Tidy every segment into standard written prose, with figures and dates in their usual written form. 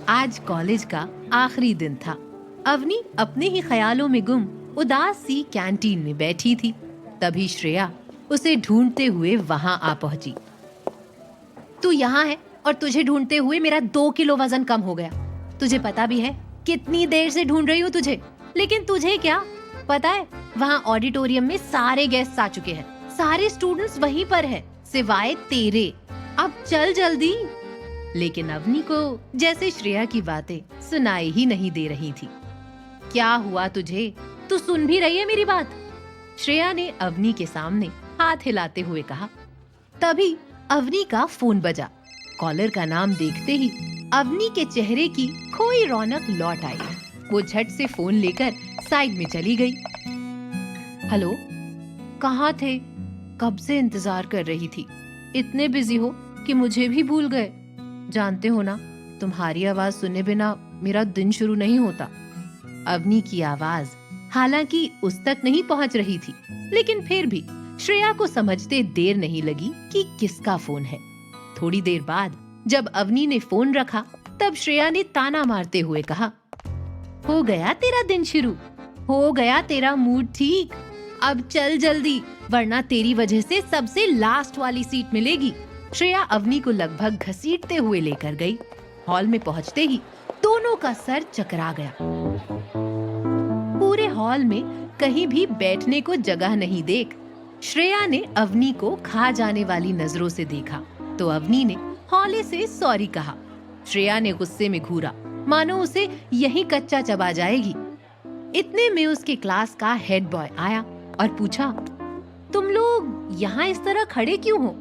आज कॉलेज का आखिरी दिन था। अवनी अपने ही ख्यालों में गुम उदास सी कैंटीन में बैठी थी। तभी श्रेया उसे ढूंढते हुए वहां आ पहुंची। तू यहाँ है और तुझे ढूंढते हुए मेरा 2 किलो वजन कम हो गया। तुझे पता भी है कितनी देर से ढूंढ रही हूँ तुझे, लेकिन तुझे क्या पता है, वहाँ ऑडिटोरियम में सारे गेस्ट आ चुके हैं, सारे स्टूडेंट्स वहीं पर हैं, सिवाय तेरे। अब चल जल्दी। लेकिन अवनी को जैसे श्रेया की बातें सुनाई ही नहीं दे रही थी। क्या हुआ तुझे? तू सुन भी रही है मेरी बात? श्रेया ने अवनी के सामने हाथ हिलाते हुए कहा। तभी अवनी का फोन बजा। कॉलर का नाम देखते ही अवनी के चेहरे की खोई रौनक लौट आई। वो झट से फोन लेकर साइड में चली गई। हेलो, कहाँ थे? कब से इंतजार कर रही थी। इतने बिजी हो कि मुझे भी भूल गए। जानते हो ना, तुम्हारी आवाज सुने बिना मेरा दिन शुरू नहीं होता। अवनी की आवाज हालांकि उस तक नहीं पहुंच रही थी, लेकिन फिर भी श्रेया को समझते देर नहीं लगी कि किसका फोन है। थोड़ी देर बाद जब अवनी ने फोन रखा, तब श्रेया ने ताना मारते हुए कहा, हो गया तेरा दिन शुरू, हो गया तेरा मूड ठीक। अब चल जल्दी, वरना तेरी वजह से सबसे लास्ट वाली सीट मिलेगी। श्रेया अवनी को लगभग घसीटते हुए लेकर गई। हॉल में पहुंचते ही दोनों का सर चकरा गया। पूरे हॉल में कहीं भी बैठने को जगह नहीं देख श्रेया ने अवनी को खा जाने वाली नजरों से देखा तो अवनी ने हौले से सॉरी कहा। श्रेया ने गुस्से में घूरा, मानो उसे यही कच्चा चबा जाएगी। इतने में उसके क्लास का हेड बॉय आया और पूछा, तुम लोग यहाँ इस तरह खड़े क्यों हो?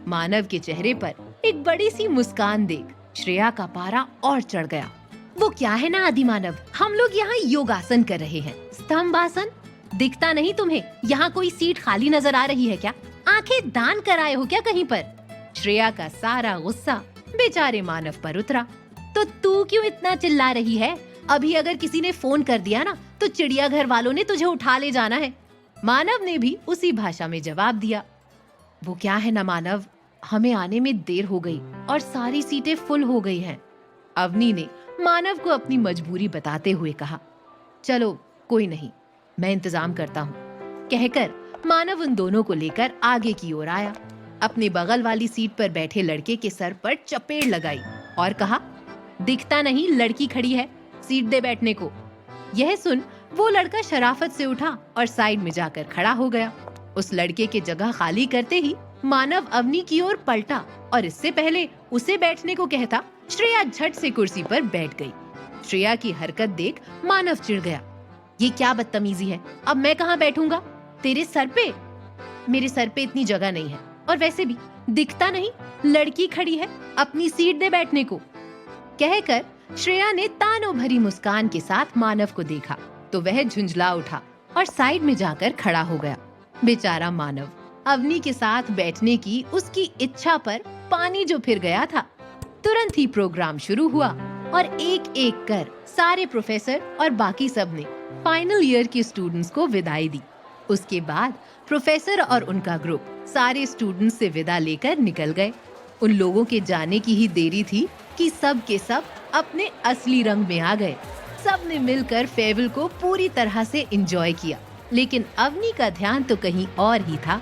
मानव के चेहरे पर एक बड़ी सी मुस्कान देख श्रेया का पारा और चढ़ गया। वो क्या है ना आदिमानव, हम लोग यहाँ योगासन कर रहे हैं, स्तंभासन। दिखता नहीं तुम्हें यहाँ कोई सीट खाली नजर आ रही है क्या? आंखें दान कराए हो क्या कहीं पर? श्रेया का सारा गुस्सा बेचारे मानव पर उतरा। तो तू क्यों इतना चिल्ला रही है? अभी अगर किसी ने फोन कर दिया ना तो चिड़ियाघर वालों ने तुझे उठा ले जाना है। मानव ने भी उसी भाषा में जवाब दिया। वो क्या है ना मानव, हमें आने में देर हो गई और सारी सीटें फुल हो गई हैं। अवनी ने मानव को अपनी मजबूरी बताते हुए कहा। चलो कोई नहीं, मैं इंतजाम करता हूँ। कहकर मानव उन दोनों को लेकर आगे की ओर आया। अपने बगल वाली सीट पर बैठे लड़के के सर पर चपेट लगाई और कहा, दिखता नहीं लड़की खड़ी है, सीट दे बैठने को। यह सुन वो लड़का शराफत से उठा और साइड में जाकर खड़ा हो गया। उस लड़के के जगह खाली करते ही मानव अवनी की ओर पलटा और इससे पहले उसे बैठने को कहता, श्रेया झट से कुर्सी पर बैठ गई। श्रेया की हरकत देख मानव चिढ़ गया। ये क्या बदतमीजी है? अब मैं कहाँ बैठूंगा? तेरे सर पे? मेरे सर पे इतनी जगह नहीं है, और वैसे भी दिखता नहीं लड़की खड़ी है, अपनी सीट दे बैठने को। कहकर श्रेया ने तानों भरी मुस्कान के साथ मानव को देखा तो वह झुंझला उठा और साइड में जाकर खड़ा हो गया। बेचारा मानव अवनी के साथ बैठने की उसकी इच्छा पर पानी जो फिर गया था। तुरंत ही प्रोग्राम शुरू हुआ और एक एक कर सारे प्रोफेसर और बाकी सब ने फाइनल ईयर के स्टूडेंट्स को विदाई दी। उसके बाद प्रोफेसर और उनका ग्रुप सारे स्टूडेंट्स से विदा लेकर निकल गए। उन लोगों के जाने की ही देरी थी कि सब के सब अपने असली रंग में आ गए। सब ने मिलकर फेयरवेल को पूरी तरह से एंजॉय किया, लेकिन अवनी का ध्यान तो कहीं और ही था।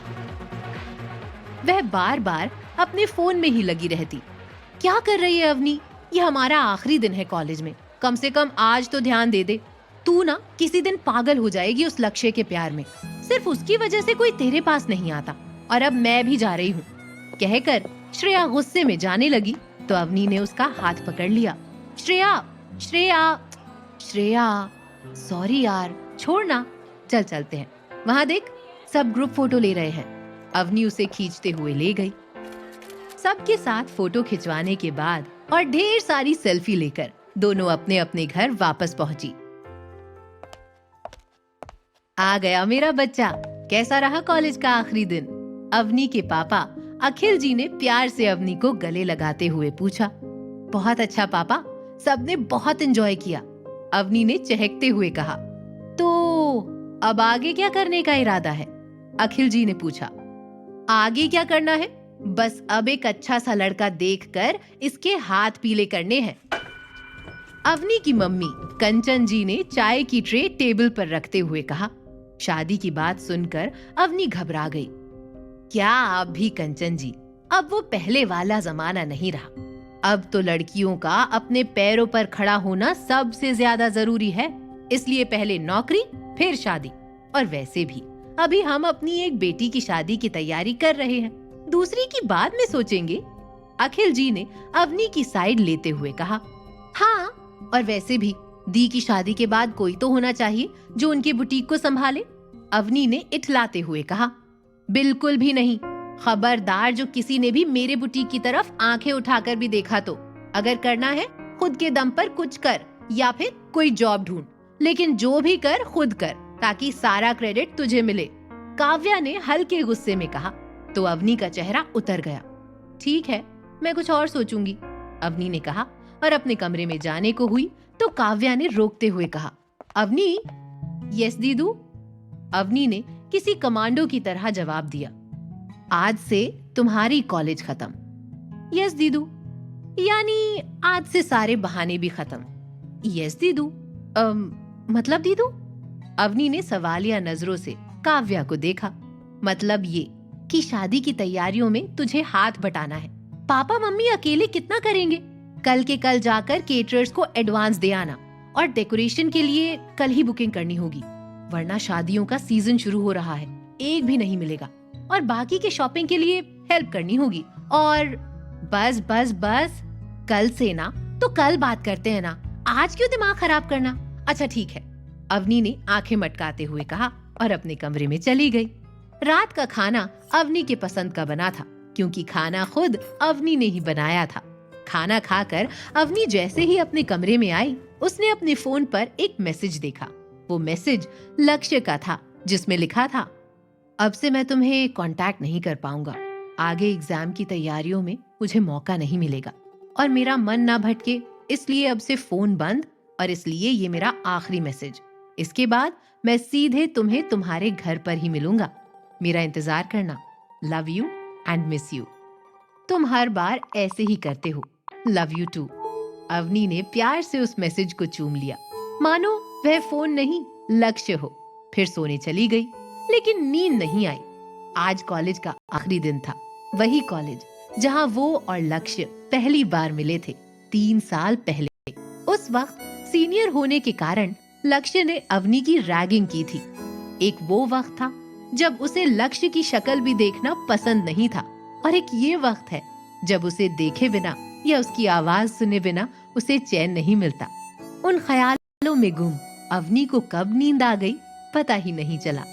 वह बार बार अपने फोन में ही लगी रहती। क्या कर रही है अवनी? ये हमारा आखिरी दिन है कॉलेज में, कम से कम आज तो ध्यान दे दे। तू ना किसी दिन पागल हो जाएगी उस लक्ष्य के प्यार में। सिर्फ उसकी वजह से कोई तेरे पास नहीं आता, और अब मैं भी जा रही हूँ। कहकर श्रेया गुस्से में जाने लगी तो अवनी ने उसका हाथ पकड़ लिया। श्रेया, श्रेया, श्रेया, सॉरी यार, छोड़ ना, चल चलते हैं। वहाँ देख, सब ग्रुप फोटो ले रहे हैं। अवनी उसे खींचते हुए ले गई। सबके साथ फोटो खिंचवाने के बाद और ढेर सारी सेल्फी लेकर दोनों अपने अपने घर वापस पहुंची। आ गया मेरा बच्चा, कैसा रहा कॉलेज का आखिरी दिन? अवनी के पापा अखिल जी ने प्यार से अवनी को गले लगाते हुए पूछा। बहुत अच्छा पापा, सबने बहुत एंजॉय किया, अवनी ने चहकते हुए कहा। तो अब आगे क्या करने का इरादा है? अखिल जी ने पूछा। आगे क्या करना है? बस अब एक अच्छा सा लड़का देखकर इसके हाथ पीले करने हैं। अवनी की मम्मी कंचन जी ने चाय की ट्रे टेबल पर रखते हुए कहा। शादी की बात सुनकर अवनी घबरा गई। क्या आप भी कंचन जी, अब वो पहले वाला जमाना नहीं रहा। अब तो लड़कियों का अपने पैरों पर खड़ा होना सबसे ज्यादा जरूरी है, इसलिए पहले नौकरी फिर शादी। और वैसे भी अभी हम अपनी एक बेटी की शादी की तैयारी कर रहे हैं, दूसरी की बाद में सोचेंगे। अखिल जी ने अवनी की साइड लेते हुए कहा। हाँ, और वैसे भी दी की शादी के बाद कोई तो होना चाहिए जो उनकी बुटीक को संभाले, अवनी ने इठलाते हुए कहा। बिल्कुल भी नहीं, खबरदार जो किसी ने भी मेरे बुटीक की तरफ आंखें उठाकर भी देखा तो अगर करना है खुद के दम पर कुछ कर या फिर कोई जॉब ढूंढ, लेकिन जो भी कर खुद कर ताकि सारा क्रेडिट तुझे मिले, काव्या ने हल्के गुस्से में कहा। तो अवनी का चेहरा उतर गया। ठीक है, मैं कुछ और सोचूंगी, अवनी ने कहा और अपने कमरे में जाने को हुई तो काव्या ने रोकते हुए कहा। अवनी। यस दीदू, अवनी ने किसी कमांडो की तरह जवाब दिया। आज से तुम्हारी कॉलेज खत्म। यस दीदू, यानी आज से सारे बहाने भी खत्म। यस दीदू। मतलब दीदू? अवनी ने सवालिया नजरों से काव्या को देखा। मतलब ये कि शादी की तैयारियों में तुझे हाथ बटाना है। पापा मम्मी अकेले कितना करेंगे? कल के कल जाकर केटरर्स को एडवांस दे आना और डेकोरेशन के लिए कल ही बुकिंग करनी होगी, वरना शादियों का सीजन शुरू हो रहा है, एक भी नहीं मिलेगा। और बाकी के शॉपिंग के लिए हेल्प करनी होगी। और बस बस बस, कल से ना तो कल बात करते हैं ना, आज क्यों दिमाग खराब करना? अच्छा ठीक है, अवनी ने आंखें मटकाते हुए कहा और अपने कमरे में चली गई। रात का खाना अवनी के पसंद का बना था, क्योंकि खाना खुद अवनी ने ही बनाया था। खाना खाकर अवनी जैसे ही अपने कमरे में आई, उसने अपने फोन पर एक मैसेज देखा। वो मैसेज लक्ष्य का था, जिसमें लिखा था, अब से मैं तुम्हें कांटेक्ट नहीं कर पाऊंगा। आगे एग्जाम की तैयारियों में मुझे मौका नहीं मिलेगा और मेरा मन ना भटके, इसलिए अब से फोन बंद, और इसलिए ये मेरा आखिरी मैसेज। इसके बाद मैं सीधे तुम्हें तुम्हारे घर पर ही मिलूंगा। मेरा इंतजार करना। Love you and miss you. तुम हर बार ऐसे ही करते हो। Love you to. अवनी ने प्यार से उस मैसेज को चूम लिया, मानो वह फोन नहीं लक्ष्य हो। फिर सोने चली गई, लेकिन नींद नहीं आई। आज कॉलेज का आखिरी दिन था, वही कॉलेज जहां वो और लक्ष्य पहली बार मिले थे 3 साल पहले। उस वक्त सीनियर होने के कारण लक्ष्य ने अवनी की रैगिंग की थी। एक वो वक्त था जब उसे लक्ष्य की शक्ल भी देखना पसंद नहीं था, और एक ये वक्त है जब उसे देखे बिना या उसकी आवाज सुने बिना उसे चैन नहीं मिलता। उन ख्यालों में गुम अवनी को कब नींद आ गई पता ही नहीं चला।